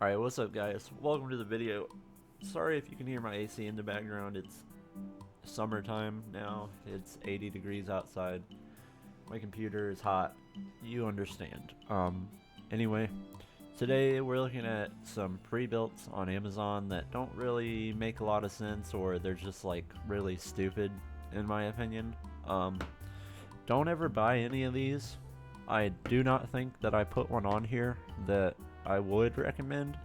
Alright, what's up guys? Welcome to the video. Sorry if you can hear my AC in the background. It's summertime now. It's 80 degrees outside. My computer is hot. You understand. Anyway, today we're looking at some pre-builts on Amazon that don't really make a lot of sense, or they're just like really stupid in my opinion. Don't ever buy any of these. I do not think that I put one on here that I would recommend.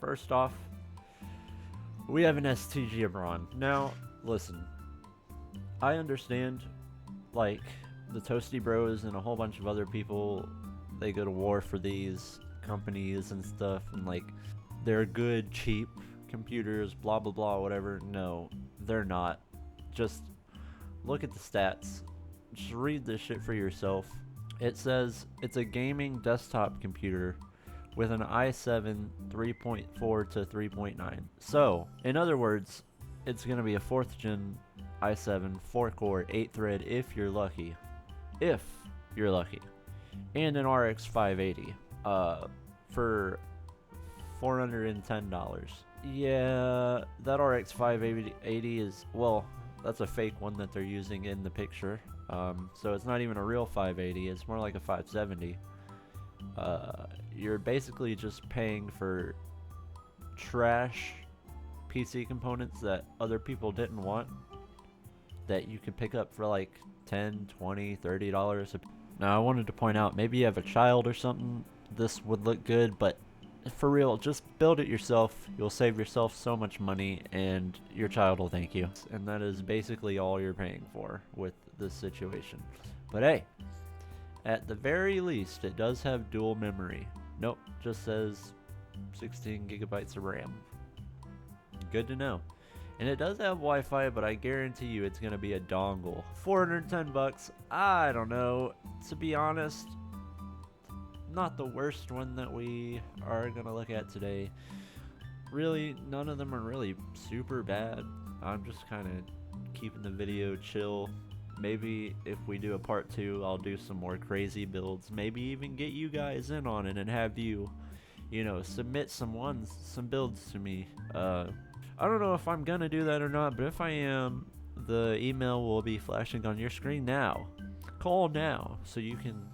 First off, we have an STG AB Bron. Now, listen, I understand, like, the Toasty Bros and a whole bunch of other people, they go to war for these companies and stuff, and like, they're good, cheap computers, blah blah blah, whatever. No, they're not. Just look at the stats. Just read this shit for yourself. It says it's a gaming desktop computer with an i7 3.4 to 3.9. So, in other words, it's going to be a 4th gen i7 4-core 8-thread if you're lucky. If you're lucky. And an RX 580 for $410. Yeah, that RX 580 is, well, that's a fake one that they're using in the picture. So it's not even a real 580, it's more like a 570. You're basically just paying for trash PC components that other people didn't want, that you can pick up for like $10, $20, $30. Now I wanted to point out, maybe you have a child or something, this would look good, but for real, just build it yourself. You'll save yourself so much money and your child will thank you. And that is basically all you're paying for with this situation. But hey, at the very least, it does have dual memory. Nope, just says 16 gigabytes of RAM. Good to know. And it does have Wi-Fi, but I guarantee you it's gonna be a dongle. 410 bucks, I don't know. To be honest, not the worst one that we are gonna look at today. Really, none of them are really super bad. I'm just kind of keeping the video chill. Maybe if we do a part 2, I'll do some more crazy builds. Maybe even get you guys in on it and have you, submit some builds to me. I don't know if I'm gonna do that or not, but if I am, the email will be flashing on your screen now. Call now, so you can,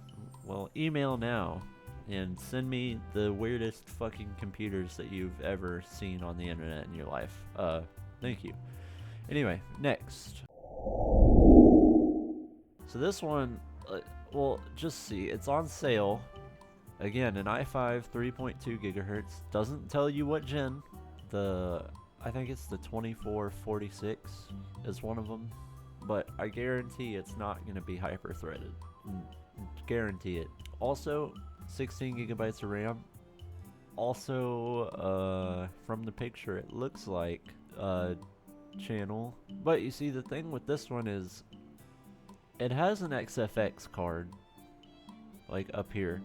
well, email now and send me the weirdest fucking computers that you've ever seen on the internet in your life. Thank you. Anyway, next. So this one, well, just see, it's on sale. Again, an i5 3.2 gigahertz. Doesn't tell you what gen. I think it's the 2446 is one of them. But I guarantee it's not going to be hyper-threaded. Guarantee it. Also, 16 gigabytes of RAM. Also, from the picture, it looks like channel. But you see, the thing with this one is it has an XFX card, like up here,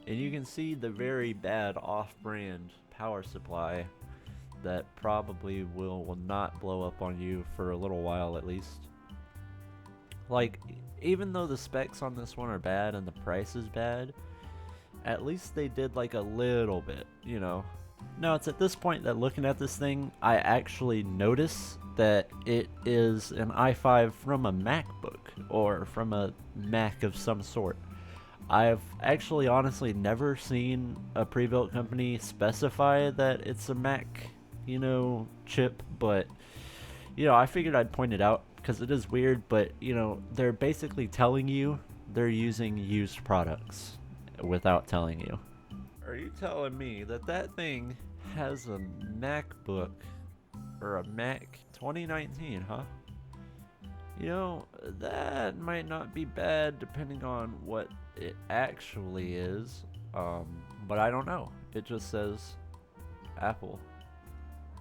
and you can see the very bad off-brand power supply that probably will not blow up on you for a little while at least. Like, even though the specs on this one are bad and the price is bad, at least they did like a little bit, Now it's at this point that looking at this thing, I actually notice that it is an i5 from a MacBook or from a Mac of some sort. I've actually honestly never seen a pre-built company specify that it's a Mac, chip, but I figured I'd point it out because it is weird, but they're basically telling you they're using used products without telling you. Are you telling me that that thing has a MacBook or a Mac 2019, huh? That might not be bad depending on what it actually is, but I don't know. It just says Apple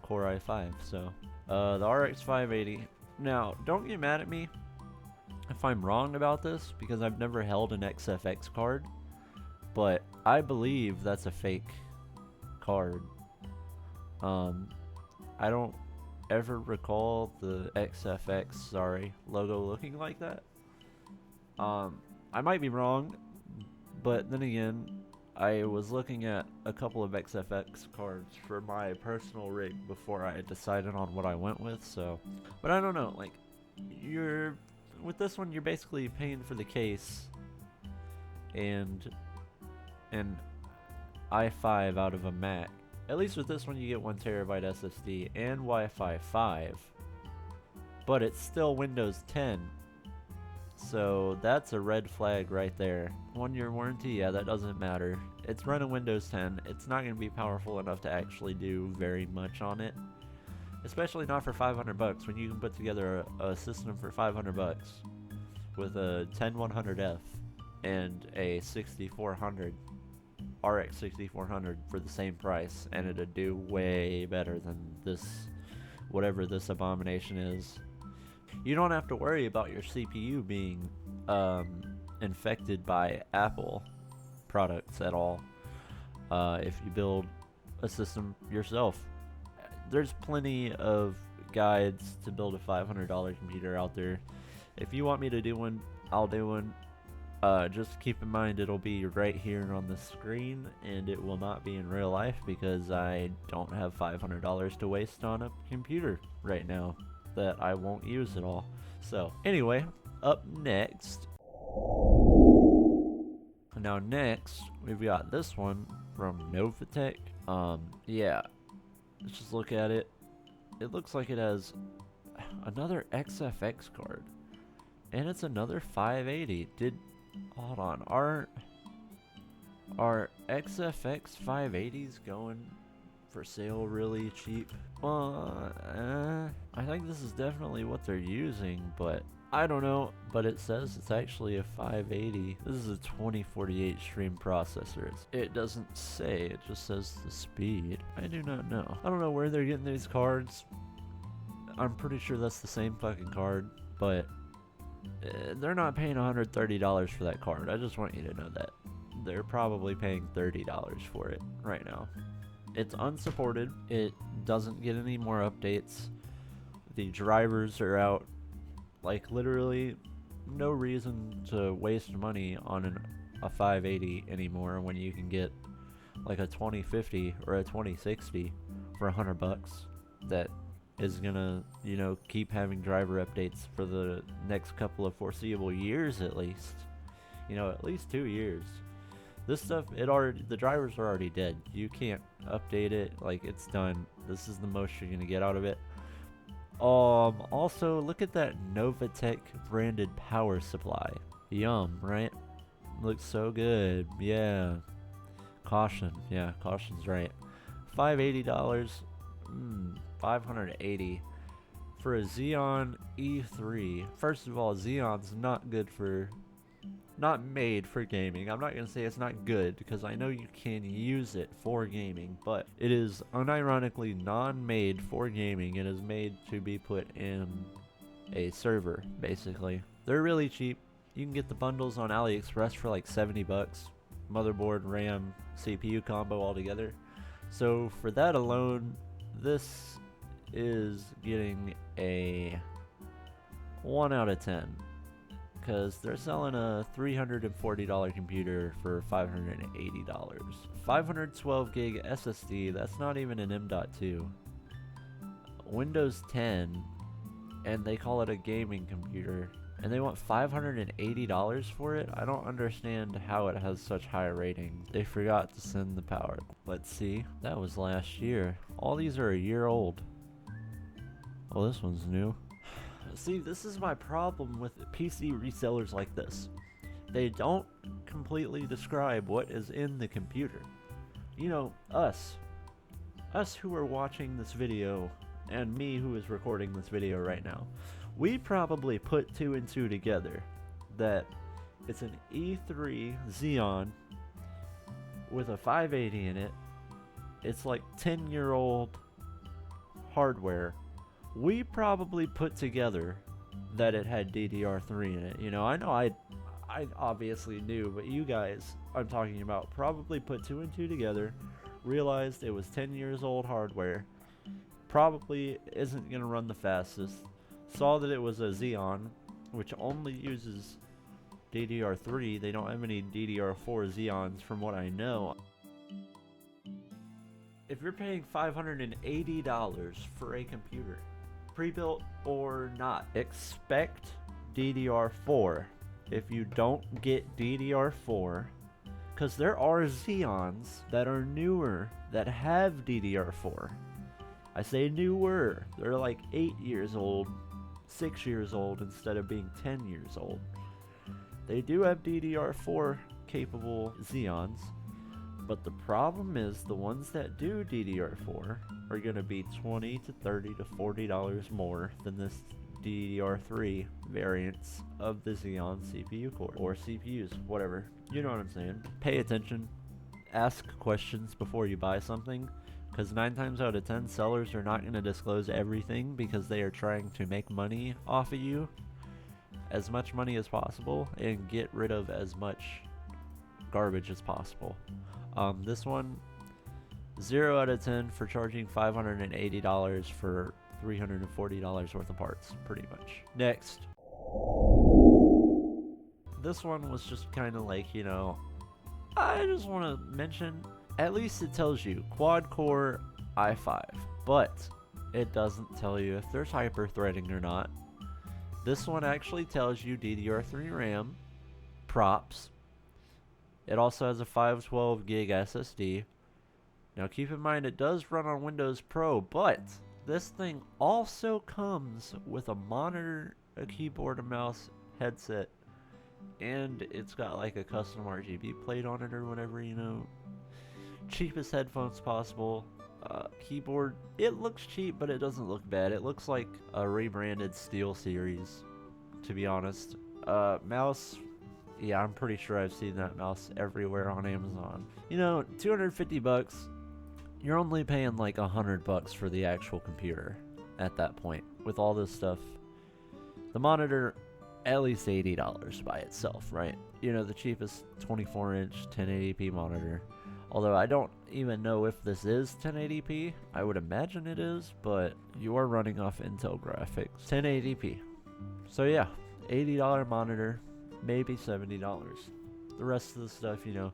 Core i5, so the RX 580. Now, don't get mad at me if I'm wrong about this, because I've never held an XFX card, but I believe that's a fake card. I don't ever recall the XFX, logo looking like that. I might be wrong, but then again, I was looking at a couple of XFX cards for my personal rig before I decided on what I went with, so. But I don't know, like, with this one, you're basically paying for the case and an i5 out of a Mac. At least with this one, you get 1TB SSD and Wi-Fi 5, but it's still Windows 10. So that's a red flag right there. 1-year warranty, yeah, that doesn't matter. It's running Windows 10. It's not going to be powerful enough to actually do very much on it. Especially not for 500 bucks when you can put together a system for 500 bucks with a 10100F and a 6400 RX 6400 for the same price, and it'd do way better than this, whatever this abomination is. You don't have to worry about your CPU being infected by Apple products at all if you build a system yourself. There's plenty of guides to build a $500 computer out there. If you want me to do one, I'll do one. Just keep in mind it'll be right here on the screen, and it will not be in real life because I don't have $500 to waste on a computer right now that I won't use at all. So anyway, up next. Now next, we've got this one from Novatech. Yeah, let's just look at it. It looks like it has another XFX card, and it's another 580. Hold on, are XFX 580s going for sale really cheap? I think this is definitely what they're using, but I don't know. But it says it's actually a 580. This is a 2048 stream processor. It doesn't say, it just says the speed. I do not know. I don't know where they're getting these cards. I'm pretty sure that's the same fucking card, but they're not paying $130 for that card. I just want you to know that. They're probably paying $30 for it right now. It's unsupported. It doesn't get any more updates. The drivers are out. Like, literally no reason to waste money on a 580 anymore when you can get like a 2050 or a 2060 for 100 bucks that is gonna, you know, keep having driver updates for the next couple of foreseeable years at least. You know, at least 2 years. This stuff, the drivers are already dead. You can't update it. Like, it's done. This is the most you're gonna get out of it. Also, look at that Novatech branded power supply. Yum, right? Looks so good. Yeah. Caution. Yeah, caution's right. $580. 580 for a Zeon E3. First of all, Xeon's not made for gaming. I'm not gonna say it's not good because I know you can use it for gaming, but it is unironically non-made for gaming. It is made to be put in a server, basically. They're really cheap. You can get the bundles on AliExpress for like 70 bucks. Motherboard, RAM, CPU combo all together. So for that alone, this is getting a 1 out of 10 because they're selling a $340 computer for $580. 512 gig SSD, that's not even an M.2. Windows 10, and they call it a gaming computer, and they want $580 for it? I don't understand how it has such high ratings. They forgot to send the power. Let's see. That was last year. All these are a year old. Oh, this one's new. See, this is my problem with PC resellers like this. They don't completely describe what is in the computer. You know, us who are watching this video, and me who is recording this video right now, we probably put 2 and 2 together that it's an E3 Xeon with a 580 in it. It's like 10-year-old hardware. We probably put together that it had DDR3 in it. You know, I know I obviously knew, but you guys I'm talking about probably put 2 and 2 together, realized it was 10 years old hardware, probably isn't going to run the fastest, saw that it was a Xeon, which only uses DDR3. They don't have any DDR4 Xeons from what I know. If you're paying $580 for a computer, pre-built or not, expect DDR4. If you don't get DDR4, because there are Xeons that are newer that have DDR4. I say newer, they're like 8 years old, 6 years old instead of being 10 years old. They do have DDR4 capable Xeons, but the problem is the ones that do DDR4 are going to be $20 to $30 to $40 more than this DDR3 variants of the Xeon CPU core, or CPUs, whatever. You know what I'm saying. Pay attention, ask questions before you buy something, because 9 times out of 10 sellers are not going to disclose everything because they are trying to make money off of you, as much money as possible, and get rid of as much garbage as possible. This one, 0 out of 10 for charging $580 for $340 worth of parts, pretty much. Next. This one was just kind of like, you know, I just want to mention, at least it tells you quad-core i5, but it doesn't tell you if there's hyper-threading or not. This one actually tells you DDR3 RAM, props. It also has a 512 gig SSD. Now keep in mind it does run on Windows Pro, but this thing also comes with a monitor, a keyboard, a mouse, headset, and it's got like a custom RGB plate on it or whatever, you know. Cheapest headphones possible. Keyboard, it looks cheap, but it doesn't look bad. It looks like a rebranded SteelSeries, to be honest. Mouse, yeah, I'm pretty sure I've seen that mouse everywhere on Amazon. You know, $250, you're only paying like $100 for the actual computer at that point with all this stuff. The monitor, at least $80 by itself, right? You know, the cheapest 24-inch 1080p monitor. Although I don't even know if this is 1080p. I would imagine it is, but you are running off Intel graphics. 1080p. So yeah, $80 monitor, maybe $70. The rest of the stuff, you know,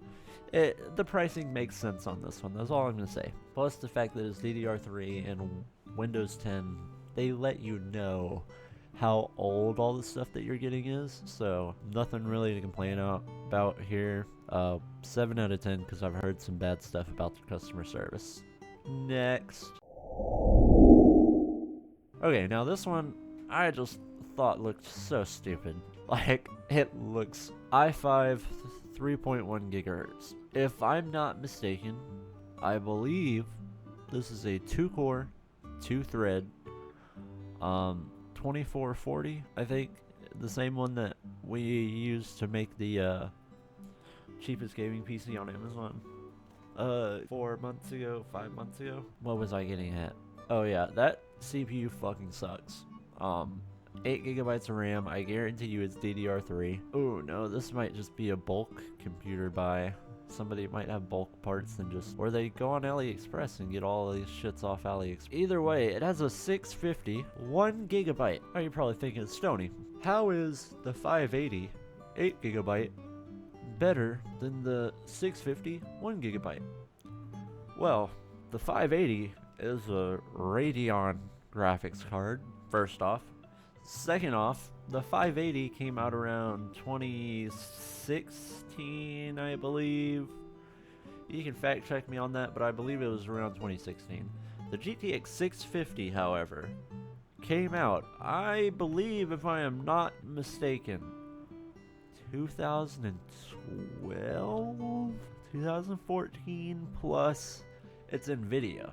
the pricing makes sense on this one. That's all I'm going to say. Plus the fact that it's DDR3 and Windows 10, they let you know how old all the stuff that you're getting is. So nothing really to complain about here. 7 out of 10 because I've heard some bad stuff about their customer service. Next. Okay, now this one I just thought looked so stupid. Like, it looks i5 3.1 gigahertz. If I'm not mistaken, I believe this is a 2-core, 2-thread, 2440, I think. The same one that we used to make the cheapest gaming PC on Amazon 4 months ago, 5 months ago. What was I getting at? Oh yeah, that CPU fucking sucks. 8 gigabytes of RAM, I guarantee you it's DDR3. Oh no, this might just be a bulk computer buy. Somebody might have bulk parts and just, or they go on AliExpress and get all of these shits off AliExpress. Either way, it has a 650, 1 gigabyte. Oh, you're probably thinking, Stony, how is the 580, 8 gigabyte better than the 650, 1 gigabyte? Well, the 580 is a Radeon graphics card, first off. Second off, the 580 came out around 2016, I believe. You can fact check me on that, but I believe it was around 2016. The GTX 650, however, came out, I believe, if I am not mistaken, 2012, 2014 plus. It's NVIDIA,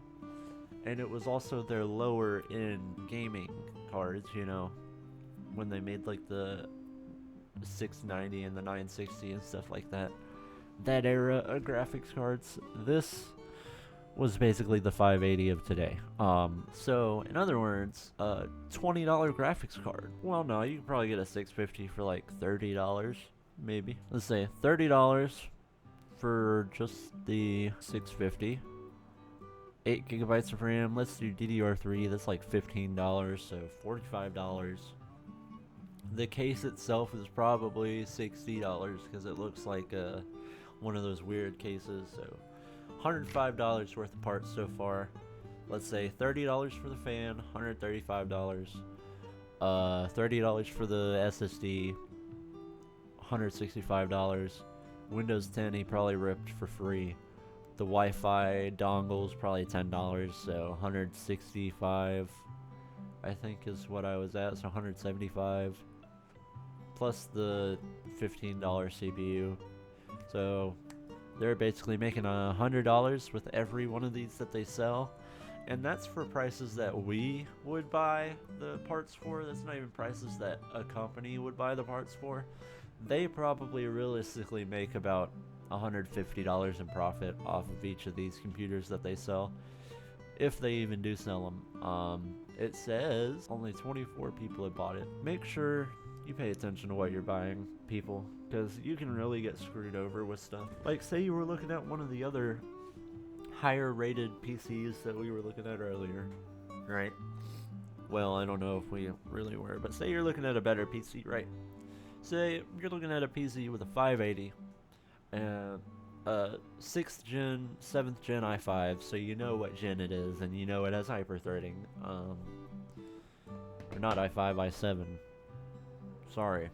and it was also their lower end gaming cards, you know, when they made like the 690 and the 960 and stuff like that. That era of graphics cards. This was basically the 580 of today. So in other words, $20 graphics card. Well, no, you could probably get a 650 for like $30, maybe. Let's say $30 for just the 650. 8 gigabytes of RAM. Let's do DDR3. That's like $15, so $45. The case itself is probably $60 because it looks like one of those weird cases. So $105 worth of parts so far. Let's say $30 for the fan, $135. $30 for the SSD, $165. Windows 10 he probably ripped for free. The Wi-Fi dongle's probably $10, so $165 I think is what I was at, so $175 plus the $15 CPU. So they're basically making $100 with every one of these that they sell, and that's for prices that we would buy the parts for. That's not even prices that a company would buy the parts for. They probably realistically make about $150 in profit off of each of these computers that they sell, if they even do sell them. It says only 24 people have bought it. Make sure you pay attention to what you're buying, people, because you can really get screwed over with stuff. Like, say you were looking at one of the other higher rated PCs that we were looking at earlier, right? Well, I don't know if we really were, but say you're looking at a better PC, right? Say you're looking at a PC with a 580 and a 6th gen, 7th gen i5, so you know what gen it is, and you know it has hyper-threading. Or not i5, i7. Sorry,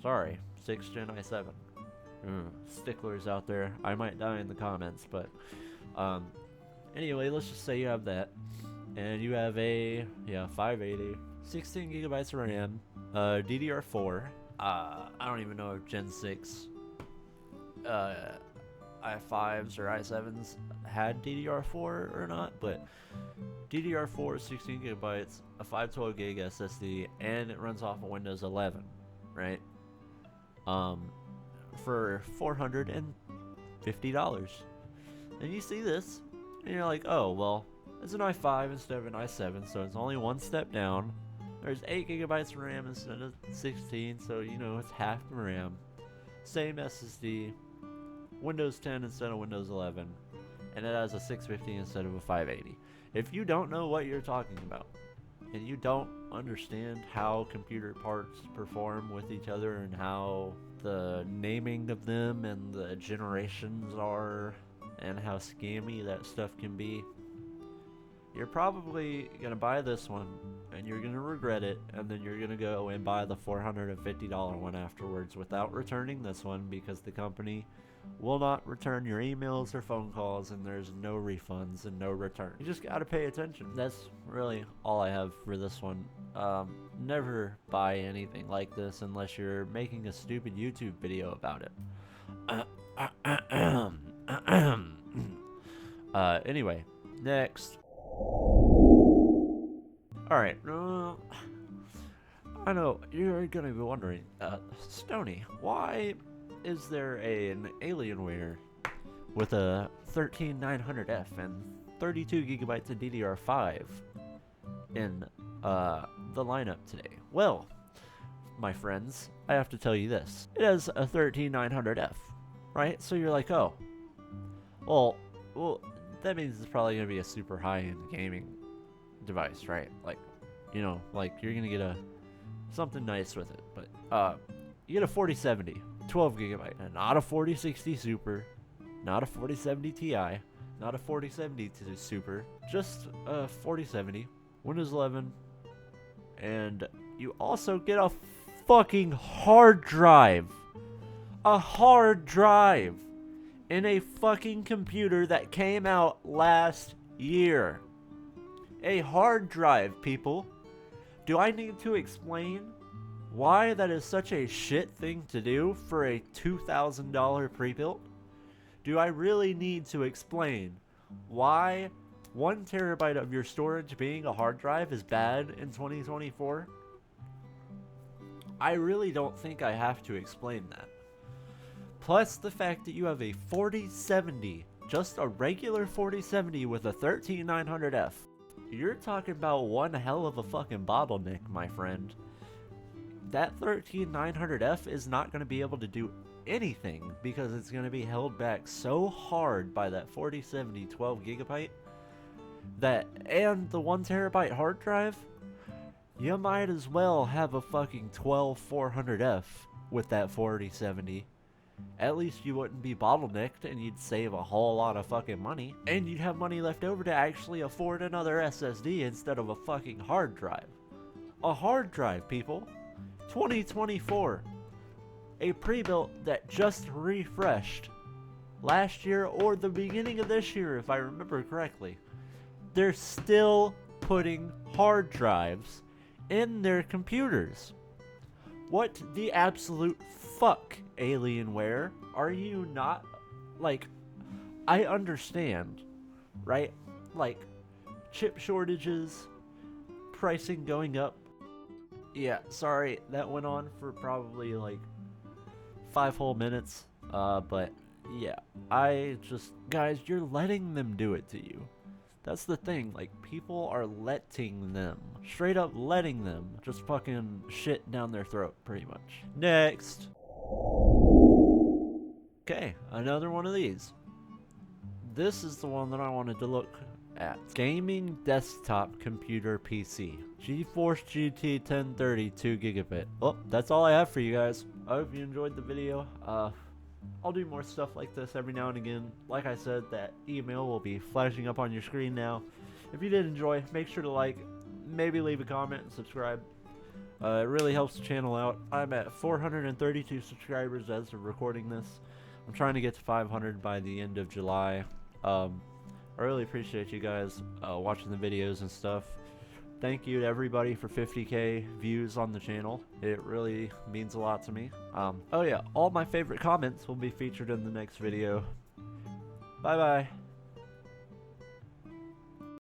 6th gen i7. Sticklers out there, I might die in the comments, but anyway, let's just say you have that, and you have a 580, 16 gigabytes of RAM, DDR4. I don't even know if Gen 6 i5s or i7s had DDR4 or not, but DDR4 is 16 gigabytes, a 512 gig SSD, and it runs off of Windows 11, right? For $450. And you see this, and you're like, oh, well, it's an i5 instead of an i7, so it's only one step down. There's 8 gigabytes of RAM instead of 16, so you know it's half the RAM. Same SSD, Windows 10 instead of Windows 11, and it has a 650 instead of a 580. If you don't know what you're talking about, and you don't understand how computer parts perform with each other and how the naming of them and the generations are, and how scammy that stuff can be, you're probably going to buy this one, and you're going to regret it, and then you're going to go and buy the $450 one afterwards without returning this one, because the company will not return your emails or phone calls, and there's no refunds and no return. You just got to pay attention. That's really all I have for this one. Never buy anything like this unless you're making a stupid YouTube video about it. Anyway, next. Alright, I know you're gonna be wondering, Stony, why is there an Alienware with a 13900F and 32 gigabytes of DDR5 in the lineup today? Well, my friends, I have to tell you this. It has a 13900F, right? So you're like, oh, well, that means it's probably going to be a super high-end gaming device, right? Like, you know, like you're going to get something nice with it. But you get a 4070, 12 gigabyte, and not a 4060 Super, not a 4070 Ti, not a 4070 Super, just a 4070, Windows 11, and you also get a fucking hard drive. A hard drive in a fucking computer that came out last year. A hard drive, people. Do I need to explain why that is such a shit thing to do for a $2,000 pre-built? Do I really need to explain why 1 terabyte of your storage being a hard drive is bad in 2024? I really don't think I have to explain that. Plus the fact that you have a 4070, just a regular 4070 with a 13900F. You're talking about one hell of a fucking bottleneck, my friend. That 13900F is not going to be able to do anything because it's going to be held back so hard by that 4070 12 gigabyte that, and the 1 terabyte hard drive, you might as well have a fucking 12400F with that 4070. At least you wouldn't be bottlenecked and you'd save a whole lot of fucking money. And you'd have money left over to actually afford another SSD instead of a fucking hard drive. A hard drive, people. 2024. A pre-built that just refreshed last year or the beginning of this year, if I remember correctly. They're still putting hard drives in their computers. What the absolute fuck, Alienware? Are you not, like, I understand, right? Like, chip shortages, pricing going up. Yeah, sorry, that went on for probably like 5 whole minutes. But yeah, guys, you're letting them do it to you. That's the thing, like, people are letting them, straight up letting them just fucking shit down their throat, pretty much. Next. Okay, another one of these. This is the one that I wanted to look at. Gaming desktop computer PC. GeForce GT 1030 2 gigabit. Well, that's all I have for you guys. I hope you enjoyed the video. I'll do more stuff like this every now and again. Like I said, that email will be flashing up on your screen now. If you did enjoy, make sure to like, maybe leave a comment and subscribe. It really helps the channel out. I'm at 432 subscribers as of recording this. I'm trying to get to 500 by the end of July. I really appreciate you guys watching the videos and stuff. Thank you to everybody for 50k views on the channel. It really means a lot to me. Oh yeah, all my favorite comments will be featured in the next video. Bye bye.